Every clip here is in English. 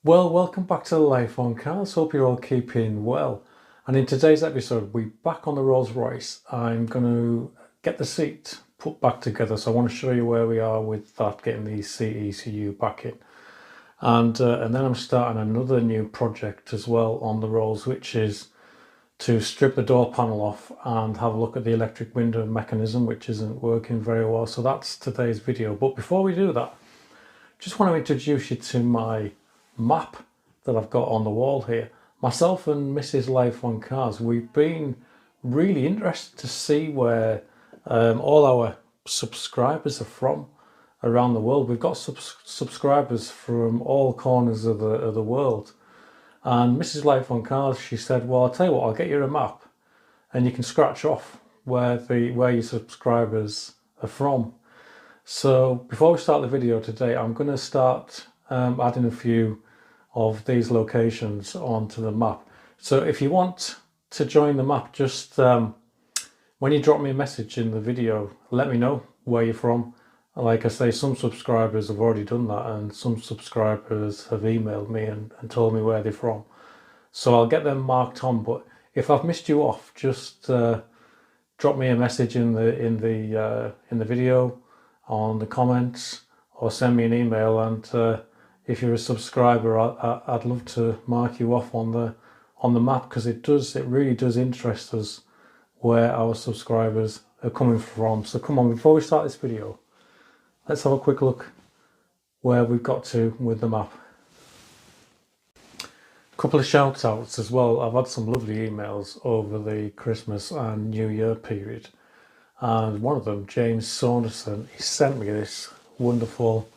Well, welcome back to Life on Cars. Hope you're all keeping well. And in today's episode, we're back on the Rolls-Royce. I'm going to get the seat put back together. So I want to show you where we are with that, getting the seat ECU back in. And then I'm starting another new project as well on the Rolls, which is to strip the door panel off and have a look at the electric window mechanism, which isn't working very well. So that's today's video. But before we do that, just want to introduce you to my map that I've got on the wall here. Myself and Mrs. Life on Cars, we've been really interested to see where all our subscribers are from around the world. We've got subscribers from all corners of the world. And Mrs. Life on Cars, she said, well, I'll tell you what, I'll get you a map and you can scratch off where your subscribers are from. So before we start the video today, I'm going to start adding a few of these locations onto the map. So if you want to join the map, just when you drop me a message in the video, let me know where you're from. Like I say, some subscribers have already done that, and some subscribers have emailed me and told me where they're from. So I'll get them marked on. But if I've missed you off, just drop me a message in the video, on the comments, or send me an email. And if you're a subscriber, I'd love to mark you off on the map, because it really does interest us where our subscribers are coming from. So come on, before we start this video, let's have a quick look where we've got to with the map. A couple of shout outs as well. I've had some lovely emails over the Christmas and New Year period, and one of them, James Saunderson, he sent me this wonderful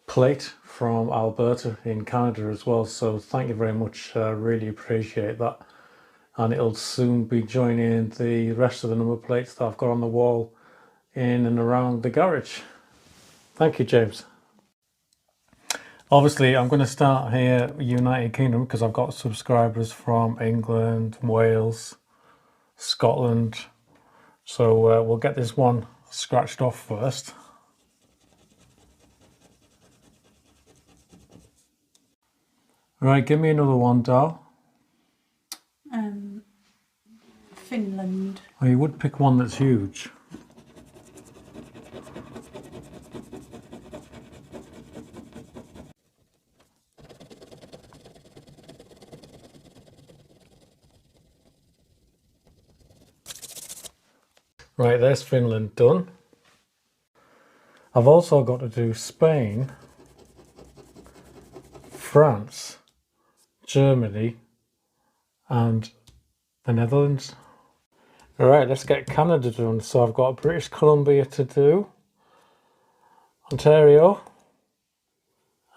plate from Alberta in Canada as well. So thank you very much. I really appreciate that. And it'll soon be joining the rest of the number plates that I've got on the wall in and around the garage. Thank you, James. Obviously, I'm going to start here, United Kingdom, because I've got subscribers from England, Wales, Scotland. So we'll get this one scratched off first. Right, give me another one, Dal. Finland. Oh, you would pick one that's huge. Right, there's Finland done. I've also got to do Spain, France, Germany, and the Netherlands. All right, let's get Canada done. So I've got British Columbia to do, Ontario,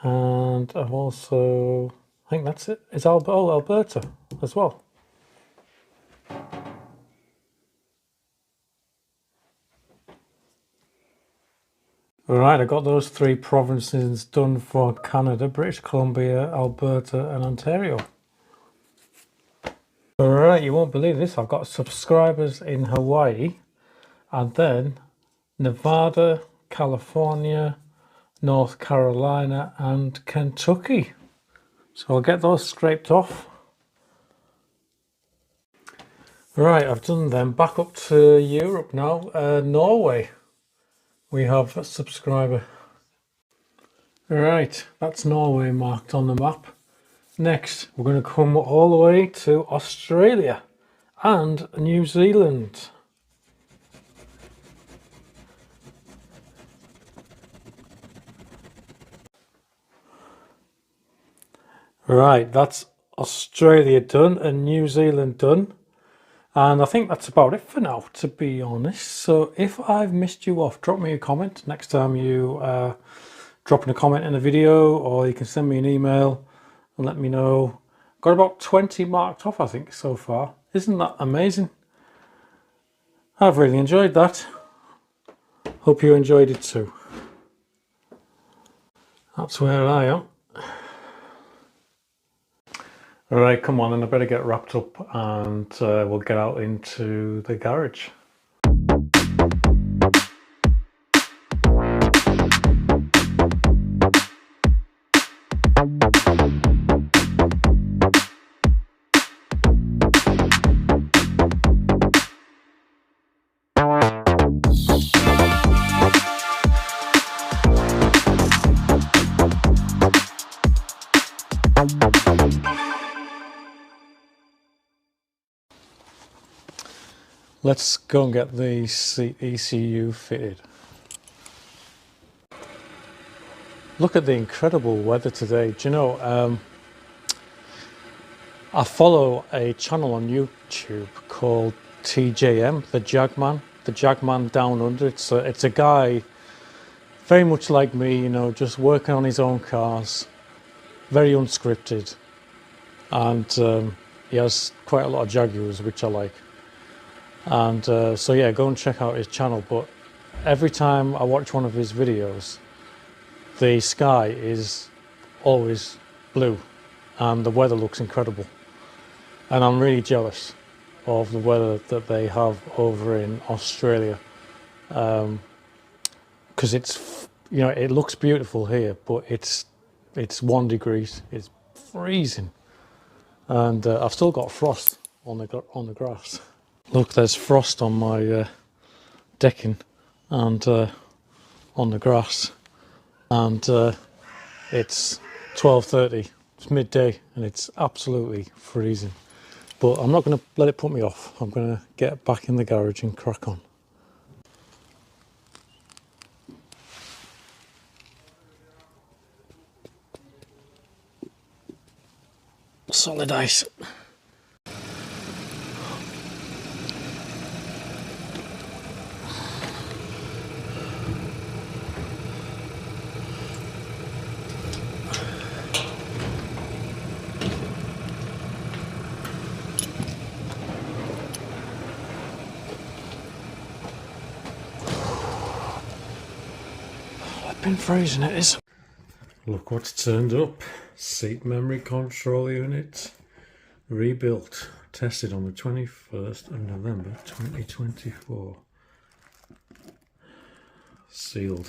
and I've also, I think that's it. It's Alberta as well. All right, I got those three provinces done for Canada: British Columbia, Alberta, and Ontario. All right, you won't believe this. I've got subscribers in Hawaii, and then Nevada, California, North Carolina, and Kentucky. So I'll get those scraped off. Right, I've done them. Back up to Europe now. Norway. We have a subscriber. Right, that's Norway marked on the map. Next, we're going to come all the way to Australia and New Zealand. Right, that's Australia done and New Zealand done. And I think that's about it for now, to be honest. So if I've missed you off, drop me a comment next time you drop in a comment in a video, or you can send me an email and let me know. Got about 20 marked off, I think, so far. Isn't that amazing? I've really enjoyed that. Hope you enjoyed it too. That's where I am. All right, come on, and I better get wrapped up, and we'll get out into the garage. let's go and get the ECU fitted. Look at the incredible weather today. Do you know, I follow a channel on YouTube called TJM, the Jagman Down Under. It's a guy very much like me, you know, just working on his own cars, very unscripted, and he has quite a lot of Jaguars, which I like. And so yeah, go and check out his channel. But every time I watch one of his videos, the sky is always blue and the weather looks incredible. And I'm really jealous of the weather that they have over in Australia. Because it's, you know, it looks beautiful here, but it's 1 degree, it's freezing. And I've still got frost on the grass. Look, there's frost on my decking and on the grass. And it's 12:30, it's midday, and it's absolutely freezing. But I'm not going to let it put me off. I'm going to get back in the garage and crack on. Solid ice. Been freezing it is. Look what's turned up. Seat memory control unit rebuilt, tested on the 21st of November 2024. Sealed.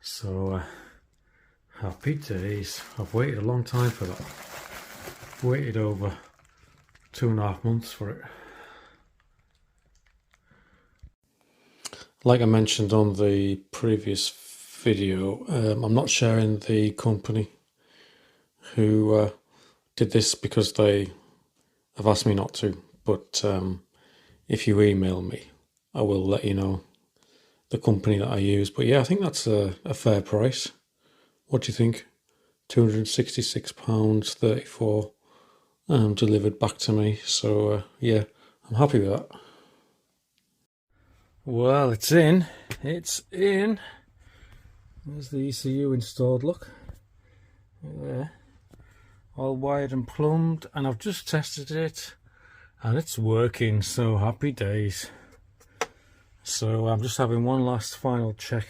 So happy days. I've waited a long time for that. Waited over 2.5 months for it. Like I mentioned on the previous video, I'm not sharing the company who did this because they have asked me not to, but if you email me, I will let you know the company that I use. But yeah, I think that's a fair price. What do you think? £266.34 delivered back to me. So yeah, I'm happy with that. Well, it's in. It's in. There's the ECU installed, look. There. All wired and plumbed, and I've just tested it and it's working, so happy days. So I'm just having one last final check,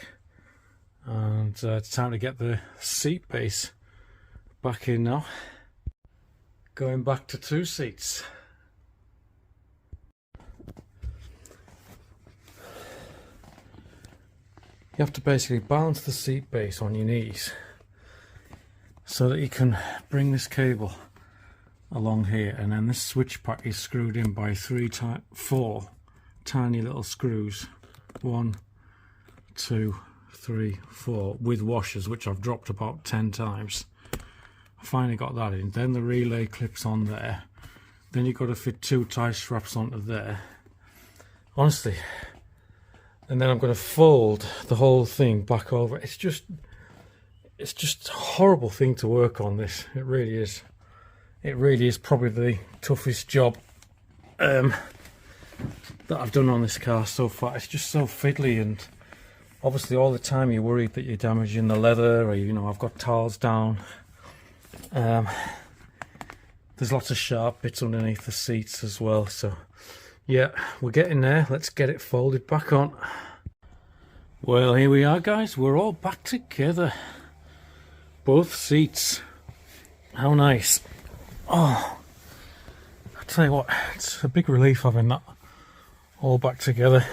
and it's time to get the seat base back in now. Going back to 2 seats. You have to basically balance the seat base on your knees so that you can bring this cable along here, and then this switch pack is screwed in by 4 tiny little screws. 1, 2, 3, 4 with washers, which I've dropped about 10 times. I finally got that in. Then the relay clips on there. Then you've got to fit 2 tie straps onto there. Honestly. And then I'm going to fold the whole thing back over. It's just a horrible thing to work on, this. It really is. It really is probably the toughest job that I've done on this car so far. It's just so fiddly, and obviously all the time you're worried that you're damaging the leather, or, you know, I've got tiles down. There's lots of sharp bits underneath the seats as well, so yeah, we're getting there. Let's get it folded back on. Well, here we are, guys. We're all back together. Both seats. How nice. Oh, I tell you what, it's a big relief having that all back together,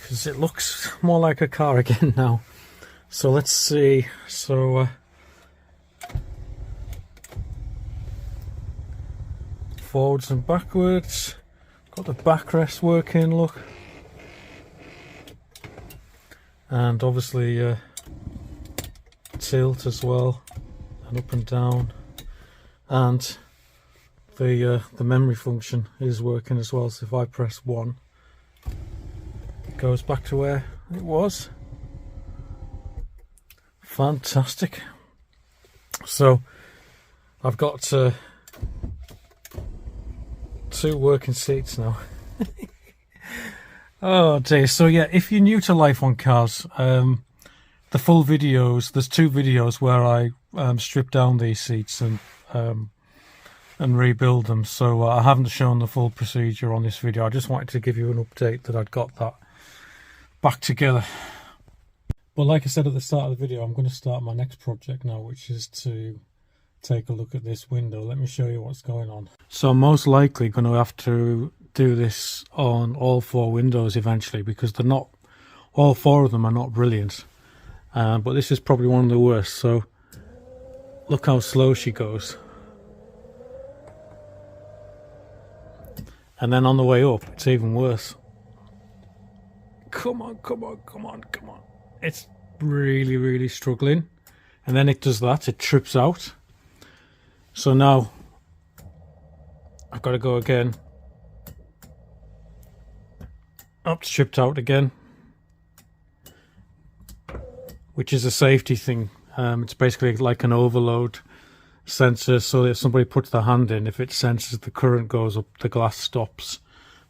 because it looks more like a car again now. So let's see. So forwards and backwards. Got the backrest working, look. And obviously tilt as well, and up and down. And the memory function is working as well. So if I press 1, it goes back to where it was. Fantastic. So I've got 2 working seats now. Oh dear. So yeah, if you're new to Life on Cars, the full videos, there's 2 videos where I strip down these seats and rebuild them. So I haven't shown the full procedure on this video. I just wanted to give you an update that I'd got that back together. But like I said at the start of the video, I'm going to start my next project now, which is to take a look at this window. Let me show you what's going on. So I'm most likely going to have to do this on all 4 windows eventually, because they're not, all 4 of them are not brilliant. But this is probably one of the worst. So look how slow she goes. And then on the way up, it's even worse. Come on, come on, come on, come on. It's really, really struggling. And then it does that, it trips out. So now I've got to go again. Up, tripped out again. Which is a safety thing. It's basically like an overload sensor, so that if somebody puts their hand in, if it senses the current goes up, the glass stops.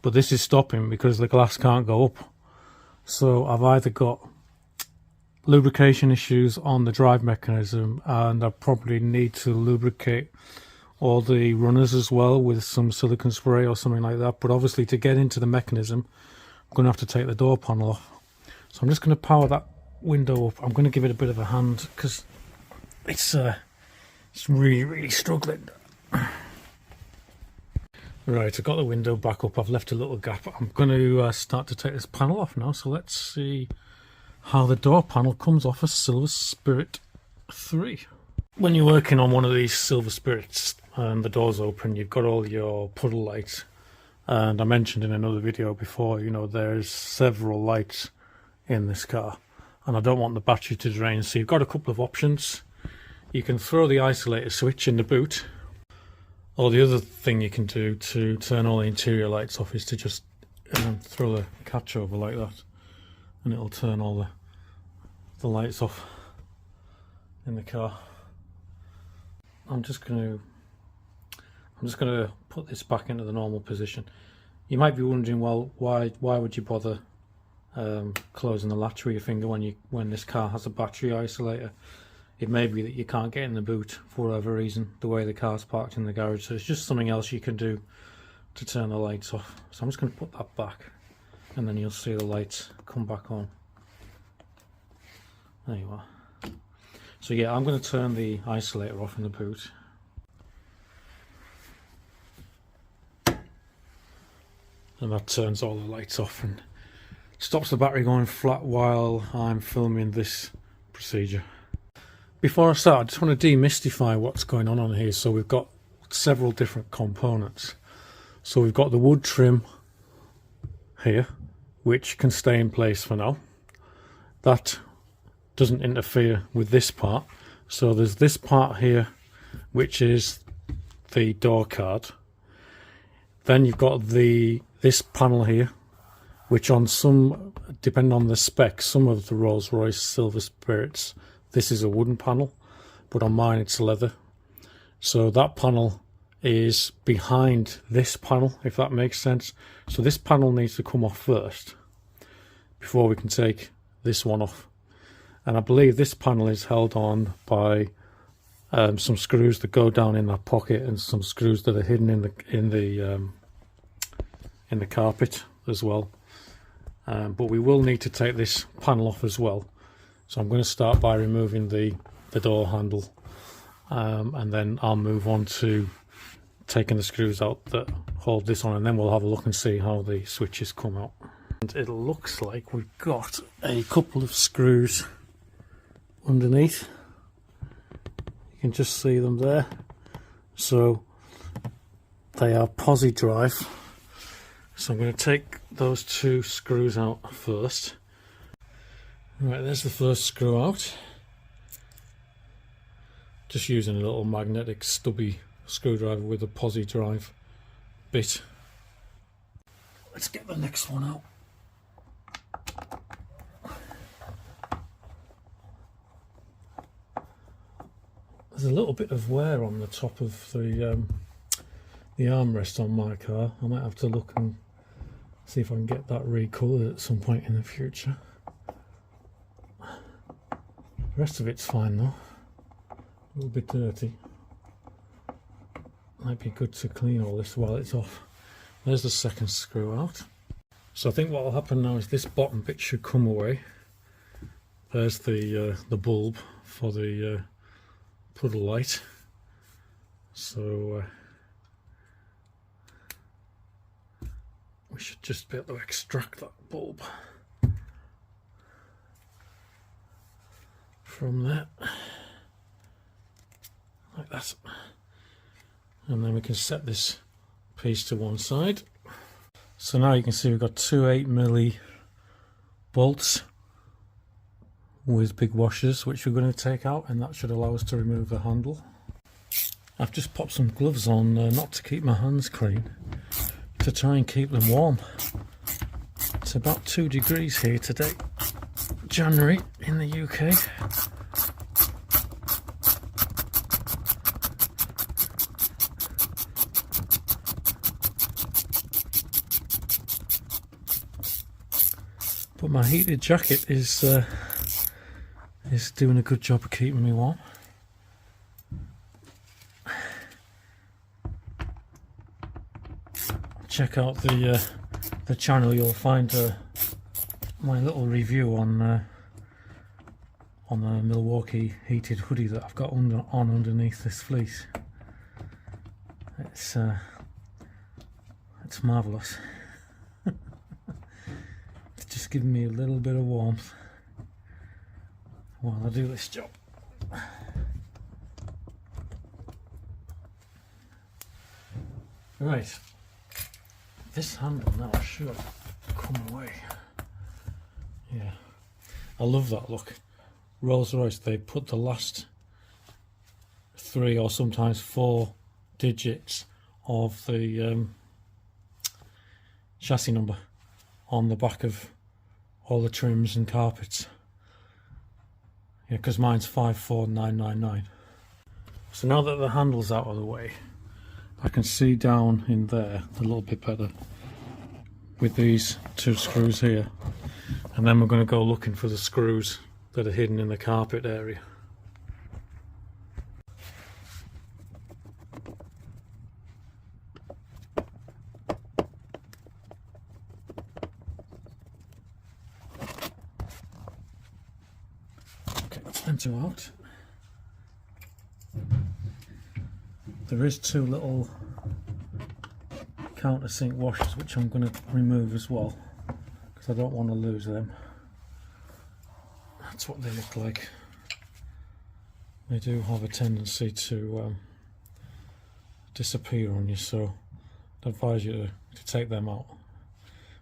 But this is stopping because the glass can't go up. So I've either got lubrication issues on the drive mechanism, and I probably need to lubricate all the runners as well with some silicone spray or something like that. But obviously to get into the mechanism, I'm going to have to take the door panel off. So I'm just going to power that window up. I'm going to give it a bit of a hand because it's really, really struggling. Right, I've got the window back up. I've left a little gap. I'm going to start to take this panel off now. So let's see how the door panel comes off a Silver Spirit III. When you're working on one of these Silver Spirits and the door's open, you've got all your puddle lights. And I mentioned in another video before, you know, there's several lights in this car. And I don't want the battery to drain. So you've got a couple of options. You can throw the isolator switch in the boot. Or the other thing you can do to turn all the interior lights off is to just throw the catch over like that, and it'll turn all the lights off in the car. I'm just going to put this back into the normal position. You might be wondering, well, why would you bother closing the latch with your finger when this car has a battery isolator? It may be that you can't get in the boot for whatever reason, the way the car's parked in the garage. So it's just something else you can do to turn the lights off. So I'm just going to put that back, and then you'll see the lights come back on. There you are. So yeah, I'm going to turn the isolator off in the boot. And that turns all the lights off and stops the battery going flat while I'm filming this procedure. Before I start, I just want to demystify what's going on here. So we've got several different components. So we've got the wood trim here, which can stay in place for now. That doesn't interfere with this part. So there's this part here, which is the door card. Then you've got this panel here, which on some, depending on the specs, some of the Rolls-Royce Silver Spirits, this is a wooden panel, but on mine it's leather. So that panel is behind this panel, if that makes sense. So this panel needs to come off first before we can take this one off. And I believe this panel is held on by some screws that go down in that pocket, and some screws that are hidden in the carpet as well. But we will need to take this panel off as well. So I'm going to start by removing the door handle, and then I'll move on to taking the screws out that hold this on, and then we'll have a look and see how the switches come out. And it looks like we've got a couple of screws underneath. You can just see them there. So they are posi drive. So I'm going to take those 2 screws out first. Right, there's the first screw out. Just using a little magnetic stubby screwdriver with a posi drive bit. Let's get the next one out. There's a little bit of wear on the top of the armrest on my car. I might have to look and see if I can get that recoloured at some point in the future. The rest of it's fine though. A little bit dirty. Might be good to clean all this while it's off. There's the second screw out. So I think what will happen now is this bottom bit should come away. There's the bulb for the puddle light. So we should just be able to extract that bulb from there, like that. And then we can set this piece to one side. So now you can see we've got two 8mm bolts with big washers, which we're going to take out, and that should allow us to remove the handle. I've just popped some gloves on, not to keep my hands clean, to try and keep them warm. It's about 2 degrees here today, January in the UK. But my heated jacket is doing a good job of keeping me warm. Check out the channel. You'll find my little review on the Milwaukee heated hoodie that I've got on underneath this fleece. It's marvellous. It's just giving me a little bit of warmth while I do this job. Right, this handle now should come away. Yeah, I love that look. Rolls-Royce, they put the last 3 or sometimes 4 digits of the chassis number on the back of all the trims and carpets. Yeah, because mine's 54999. So now that the handle's out of the way, I can see down in there a little bit better with these 2 screws here. And then we're going to go looking for the screws that are hidden in the carpet area. Okay, that's them 2 out. There is 2 little countersink washers which I'm going to remove as well, because I don't want to lose them. That's what they look like. They do have a tendency to disappear on you, so I'd advise you to take them out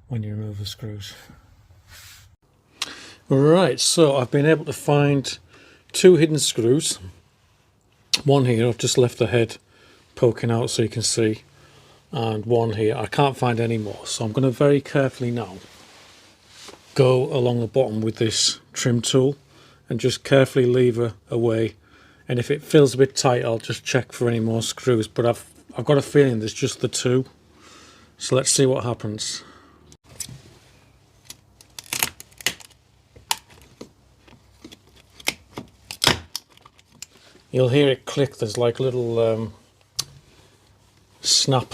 when you remove the screws. Right, so I've been able to find 2 hidden screws. One here, I've just left the head poking out so you can see, and one here. I can't find any more, so I'm going to very carefully now go along the bottom with this trim tool and just carefully lever away, and if it feels a bit tight I'll just check for any more screws, but I've got a feeling there's just the 2, so let's see what happens. You'll hear it click. There's like little snap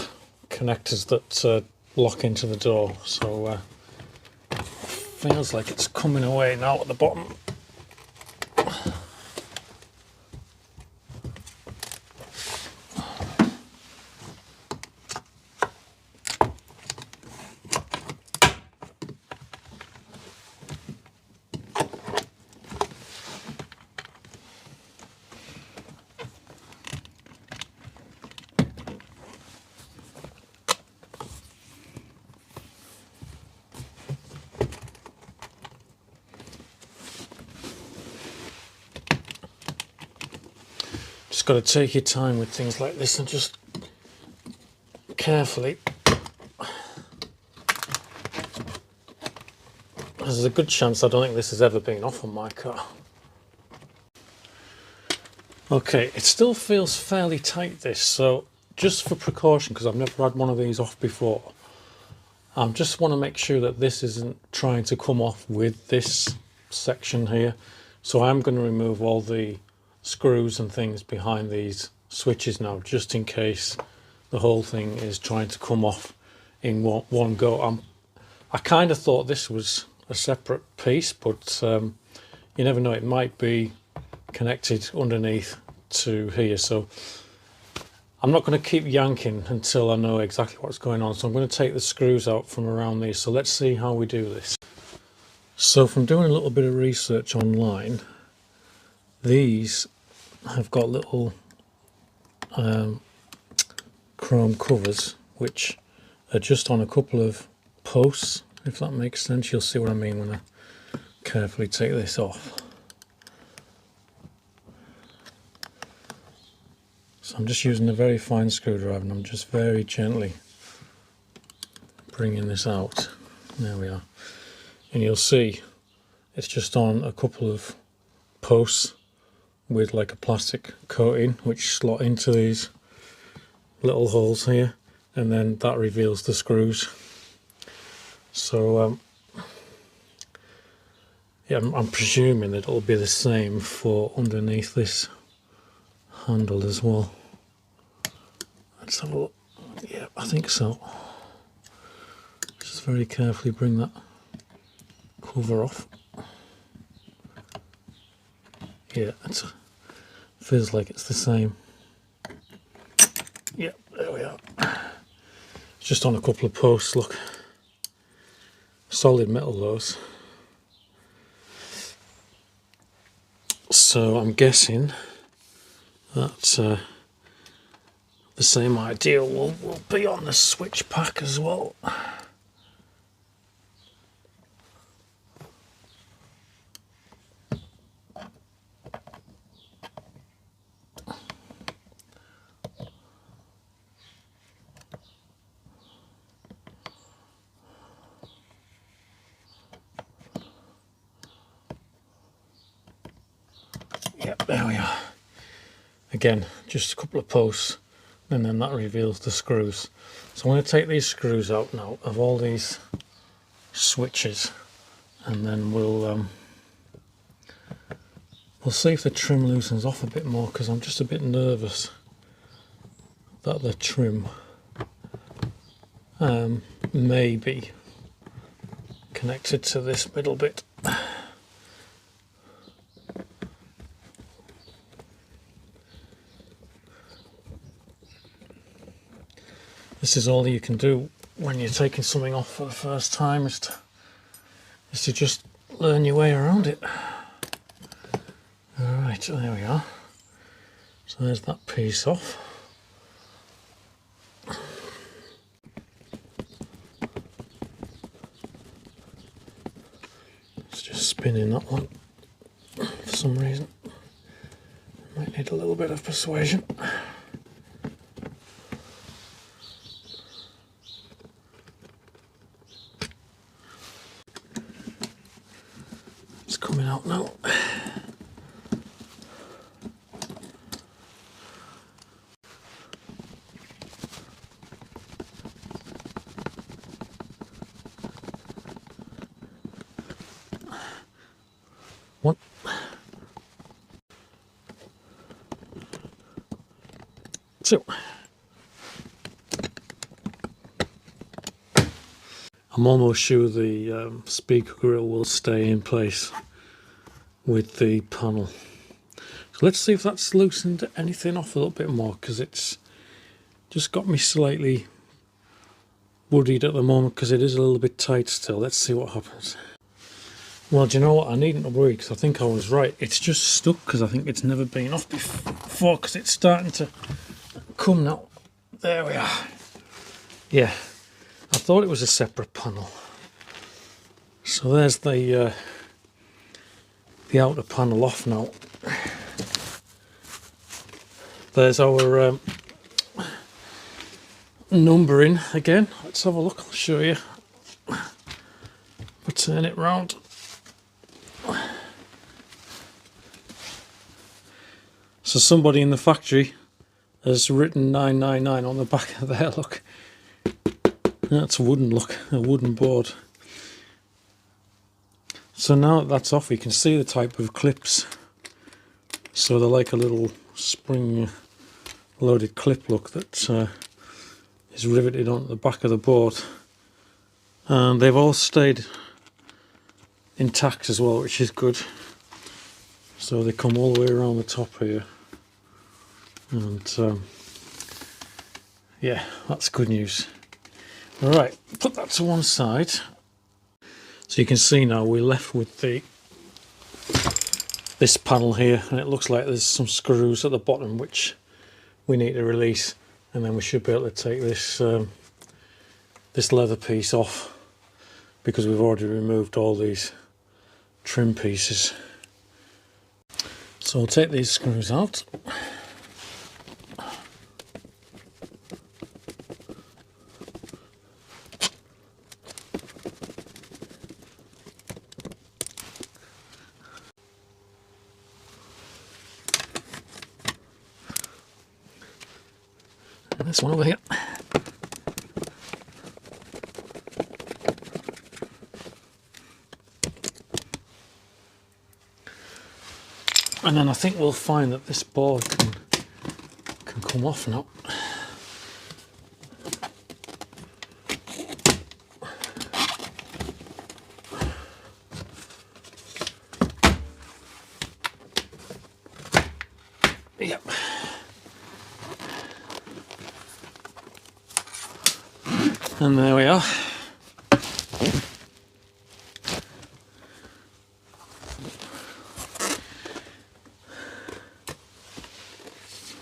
connectors that lock into the door, so feels like it's coming away now at the bottom. Just got to take your time with things like this and just carefully. There's a good chance I don't think this has ever been off on my car. Okay, it still feels fairly tight, this, so just for precaution, because I've never had one of these off before, I just want to make sure that this isn't trying to come off with this section here. So I'm going to remove all the screws and things behind these switches now, just in case the whole thing is trying to come off in one go. I kind of thought this was a separate piece, but you never know, it might be connected underneath to here. So I'm not going to keep yanking until I know exactly what's going on. So I'm going to take the screws out from around these. So let's see how we do this. So from doing a little bit of research online, these have got little chrome covers which are just on a couple of posts, if that makes sense. You'll see what I mean when I carefully take this off. So I'm just using a very fine screwdriver and I'm just very gently bringing this out. There we are. And you'll see it's just on a couple of posts with like a plastic coating which slot into these little holes here, and then that reveals the screws. So yeah, I'm presuming that it'll be the same for underneath this handle as well. Let's have a look. Yeah, I think so. Just very carefully bring that cover off. Yeah, it feels like it's the same. Yeah, there we are. It's just on a couple of posts, look. Solid metal those. So I'm guessing that the same idea will be on the switch pack as well. Yep, there we are. Again, just a couple of posts, and then that reveals the screws. So I'm going to take these screws out now of all these switches, and then we'll see if the trim loosens off a bit more, because I'm just a bit nervous that the trim may be connected to this middle bit. This is all you can do when you're taking something off for the first time, is to just learn your way around it. Alright, so there we are. So there's that piece off. It's just spinning that one for some reason. Might need a little bit of persuasion. It's coming out now. One. Two. I'm almost sure the speaker grill will stay in place with the panel. So let's see if that's loosened anything off a little bit more, because it's just got me slightly worried at the moment because it is a little bit tight still. Let's see what happens. Well, do you know what? I needn't to worry, because I think I was right. It's just stuck because I think it's never been off before, because it's starting to come now. There we are. Yeah, I thought it was a separate panel. So there's the outer panel off now. there's our numbering again. Let's have a look, I'll show you. We'll turn it round. So somebody in the factory has written 999 on the back of there, look. That's wooden, look, a wooden board. So now that that's off, you can see the type of clips. So they're like a little spring loaded clip, look, that is riveted onto the back of the board. And they've all stayed intact as well, which is good. So they come all the way around the top here. And yeah, that's good news. All right, put that to one side. So you can see now we're left with this panel here, and it looks like there's some screws at the bottom which we need to release, and then we should be able to take this this leather piece off, because we've already removed all these trim pieces. So I'll take these screws out. And this one over here. And then I think we'll find that this board can come off now. Yep. And there we are.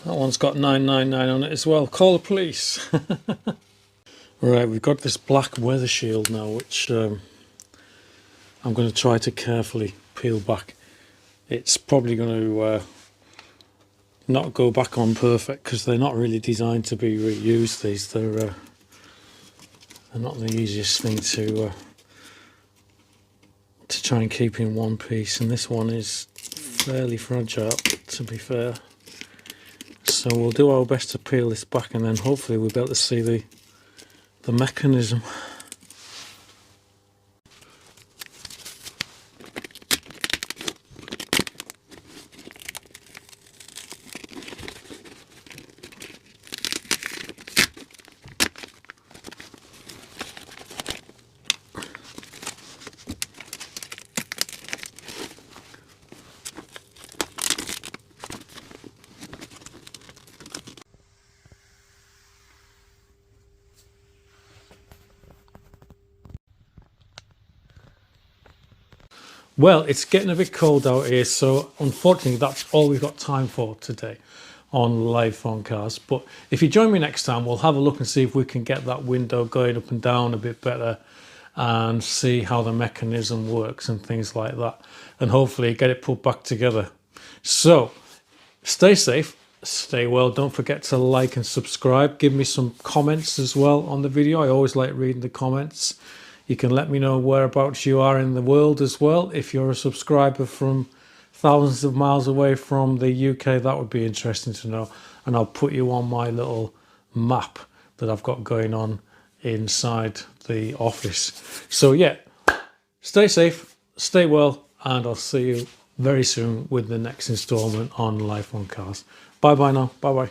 That one's got 999 on it as well. Call the police. Right, we've got this black weather shield now, which I'm going to try to carefully peel back. It's probably going to not go back on perfect, because they're not really designed to be reused. These they're not the easiest thing to try and keep in one piece, and this one is fairly fragile, to be fair. So we'll do our best to peel this back, and then hopefully we'll be able to see the mechanism. Well, it's getting a bit cold out here, so unfortunately that's all we've got time for today on Live Phone Cars. But if you join me next time, we'll have a look and see if we can get that window going up and down a bit better, and see how the mechanism works and things like that, and hopefully get it put back together. So stay safe, stay well. Don't forget to like and subscribe. Give me some comments as well on the video. I always like reading the comments. You can let me know whereabouts you are in the world as well. If you're a subscriber from thousands of miles away from the UK, that would be interesting to know. And I'll put you on my little map that I've got going on inside the office. So yeah, stay safe, stay well, and I'll see you very soon with the next installment on Life on Cars. Bye bye now. Bye bye.